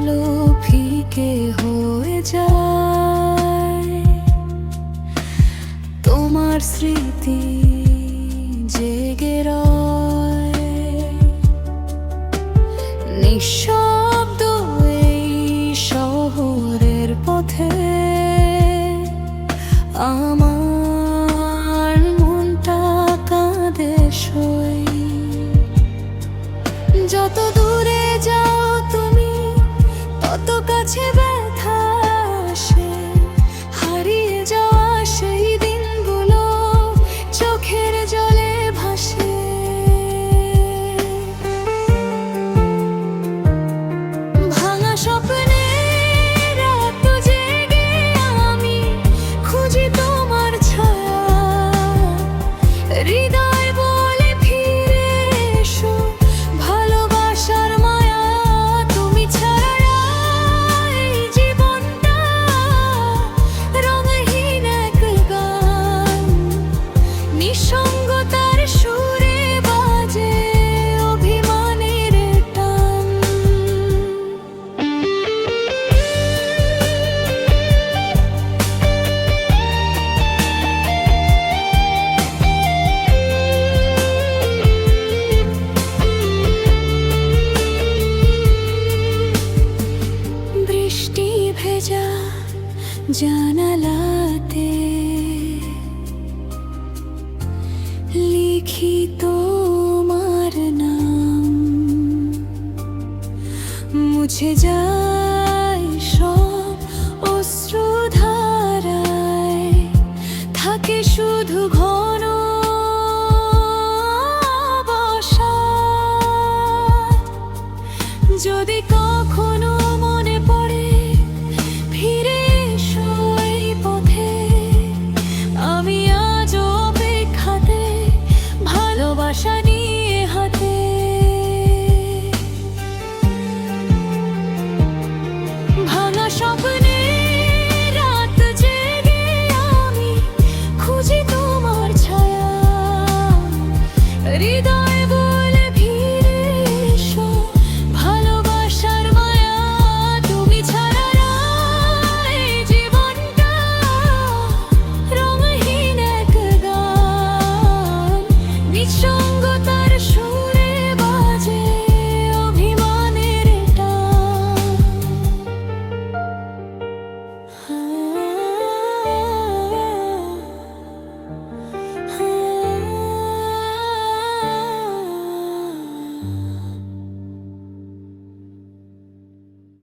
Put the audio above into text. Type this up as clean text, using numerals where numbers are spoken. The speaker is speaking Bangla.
আলো ফিকে হয়ে যায়, তোমার স্মৃতি জেগে রয়। নিঃশব্দ এই শহরের পথে আমার মনটা কাঁদে সই। যত দূরে যাও তুমি তত কাছে ব্যথা আসে, হারিয়ে যাওয়া সেই দিনগুলো চোখের জলে ভাসে। ভাঙা স্বপ্নে রাত জেগে আমি খুঁজি তোমার ছায়া, হৃদয় বলে ফিরে এসো ভালোবাসার মায়া। তুমি ছাড়া এই জীবনটা রঙহীন এক গান, নিঃসঙ্গতার সুরে বাজে অভিমানের টান। বৃষ্টি ভেজা জানালাতে লিখি তোমার নাম, মুছে যায় সব অশ্রুধারায়, থাকে শুধু ঘন অবসাদ। যদি কখনো